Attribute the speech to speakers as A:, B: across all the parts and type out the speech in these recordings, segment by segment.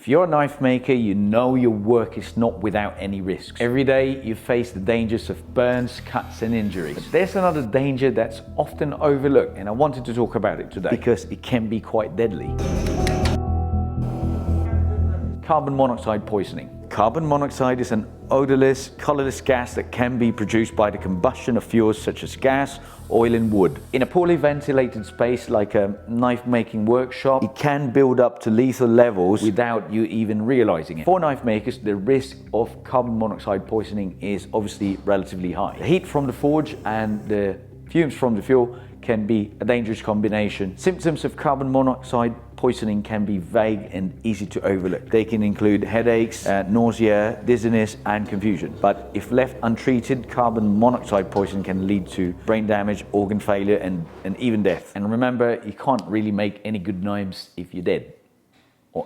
A: If you're a knife maker, you know your work is not without any risks. Every day you face the dangers of burns, cuts and injuries. But there's another danger that's often overlooked, and I wanted to talk about it today because it can be quite deadly. Carbon monoxide poisoning. Carbon monoxide is an odourless, colourless gas that can be produced by the combustion of fuels such as gas, oil and wood. In a poorly ventilated space like a knife making workshop, it can build up to lethal levels without you even realising it. For knife makers, the risk of carbon monoxide poisoning is obviously relatively high. The heat from the forge and the fumes from the fuel can be a dangerous combination. Symptoms of carbon monoxide poisoning can be vague and easy to overlook. They can include headaches, nausea, dizziness and confusion. But if left untreated, carbon monoxide poisoning can lead to brain damage, organ failure and even death. And remember, you can't really make any good knives if you're dead, or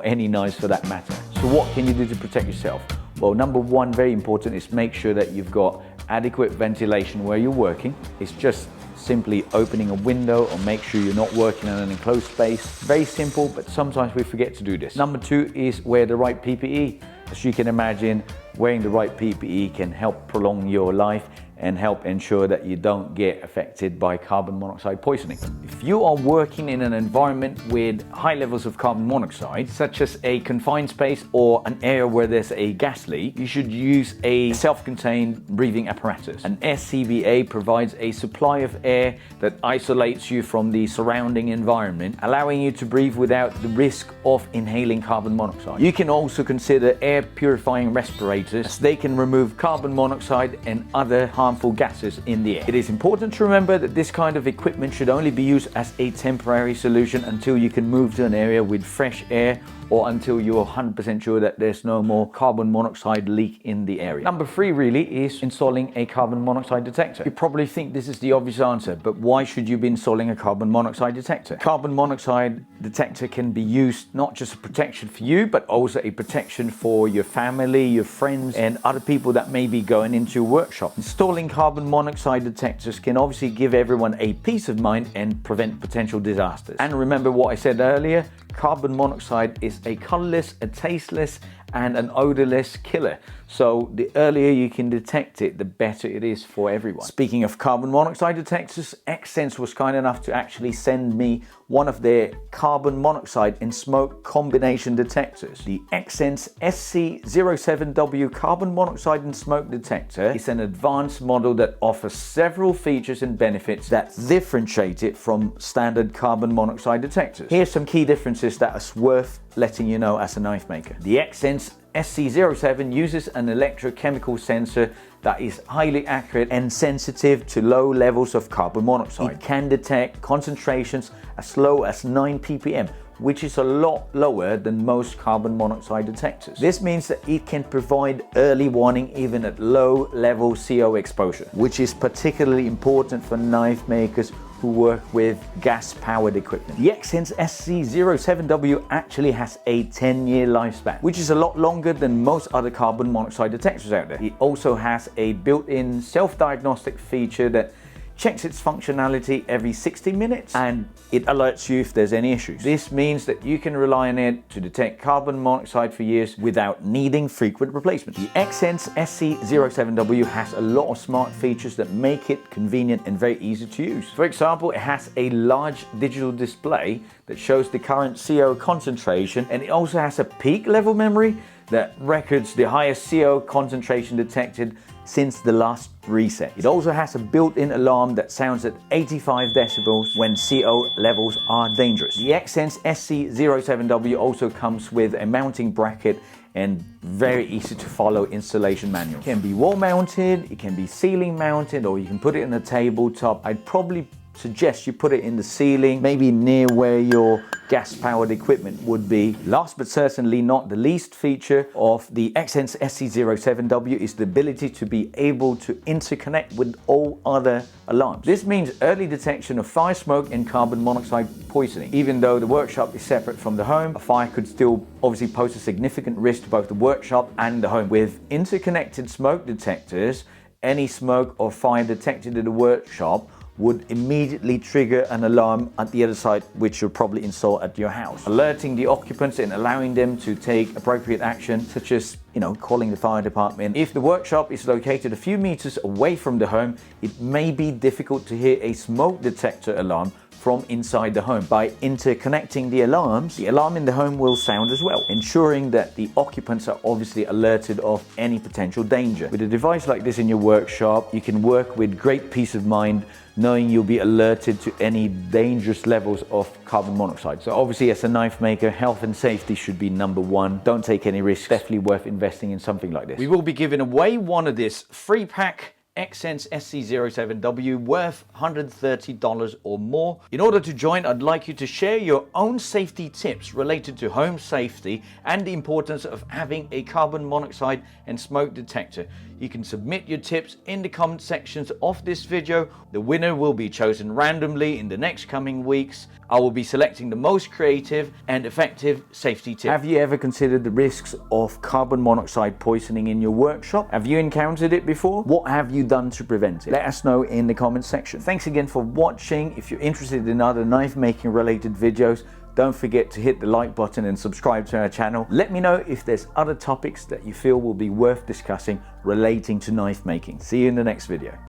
A: any knives for that matter. So what can you do to protect yourself? Well, number one, very important, is make sure that you've got adequate ventilation where you're working. It's just simply opening a window, or make sure you're not working in an enclosed space. Very simple, but sometimes we forget to do this. Number two is wear the right PPE. As you can imagine, wearing the right PPE can help prolong your life and help ensure that you don't get affected by carbon monoxide poisoning. If you are working in an environment with high levels of carbon monoxide, such as a confined space or an area where there's a gas leak, you should use a self-contained breathing apparatus. An SCBA provides a supply of air that isolates you from the surrounding environment, allowing you to breathe without the risk of inhaling carbon monoxide. You can also consider air purifying respirators, as they can remove carbon monoxide and other harmful gases in the air. It is important to remember that this kind of equipment should only be used as a temporary solution until you can move to an area with fresh air, or until you're 100% sure that there's no more carbon monoxide leak in the area. Number three really is installing a carbon monoxide detector. You probably think this is the obvious answer, but why should you be installing a carbon monoxide detector? Carbon monoxide detector can be used not just a protection for you, but also a protection for your family, your friends, and other people that may be going into your workshop. Installing carbon monoxide detectors can obviously give everyone a peace of mind and prevent potential disasters. And remember what I said earlier, carbon monoxide is a colourless, a tasteless and an odourless killer. So the earlier you can detect it, the better it is for everyone. Speaking of carbon monoxide detectors, Xsense was kind enough to actually send me one of their carbon monoxide and smoke combination detectors. The Xsense SC07W carbon monoxide and smoke detector is an advanced model that offers several features and benefits that differentiate it from standard carbon monoxide detectors. Here's some key differences that are worth letting you know as a knife maker. The Xsense SC07 uses an electrochemical sensor that is highly accurate and sensitive to low levels of carbon monoxide. It can detect concentrations as low as 9 ppm, which is a lot lower than most carbon monoxide detectors. This means that it can provide early warning even at low level CO exposure, which is particularly important for knife makers who work with gas-powered equipment. The Xsense SC07W actually has a 10-year lifespan, which is a lot longer than most other carbon monoxide detectors out there. It also has a built-in self-diagnostic feature that checks its functionality every 60 minutes and it alerts you if there's any issues. This means that you can rely on it to detect carbon monoxide for years without needing frequent replacement. The Xsense SC07W has a lot of smart features that make it convenient and very easy to use. For example, it has a large digital display that shows the current CO concentration, and it also has a peak level memory that records the highest CO concentration detected since the last reset. It also has a built-in alarm that sounds at 85 decibels when CO levels are dangerous. The Xsense SC07W also comes with a mounting bracket and very easy to follow installation manual. It can be wall mounted, it can be ceiling mounted, or you can put it in a tabletop. I'd probably suggest you put it in the ceiling, maybe near where your gas-powered equipment would be. Last but certainly not the least feature of the Xsense SC07W is the ability to be able to interconnect with all other alarms. This means early detection of fire, smoke and carbon monoxide poisoning. Even though the workshop is separate from the home, a fire could still obviously pose a significant risk to both the workshop and the home. With interconnected smoke detectors, any smoke or fire detected in the workshop would immediately trigger an alarm at the other side, which you'll probably install at your house, alerting the occupants and allowing them to take appropriate action, such as calling the fire department. If the workshop is located a few meters away from the home, it may be difficult to hear a smoke detector alarm from inside the home. By interconnecting the alarms, the alarm in the home will sound as well, ensuring that the occupants are obviously alerted of any potential danger. With a device like this in your workshop, you can work with great peace of mind, knowing you'll be alerted to any dangerous levels of carbon monoxide. So obviously, as a knife maker, health and safety should be number one. Don't take any risks. Definitely worth investing in something like this. We will be giving away one of this free pack Xsense SC07W worth $130 or more. In order to join, I'd like you to share your own safety tips related to home safety and the importance of having a carbon monoxide and smoke detector. You can submit your tips in the comment sections of this video. The winner will be chosen randomly in the next coming weeks. I will be selecting the most creative and effective safety tips. Have you ever considered the risks of carbon monoxide poisoning in your workshop? Have you encountered it before? What have you done to prevent it? Let us know in the comment section. Thanks again for watching. If you're interested in other knife making related videos, don't forget to hit the like button and subscribe to our channel. Let me know if there's other topics that you feel will be worth discussing relating to knife making. See you in the next video.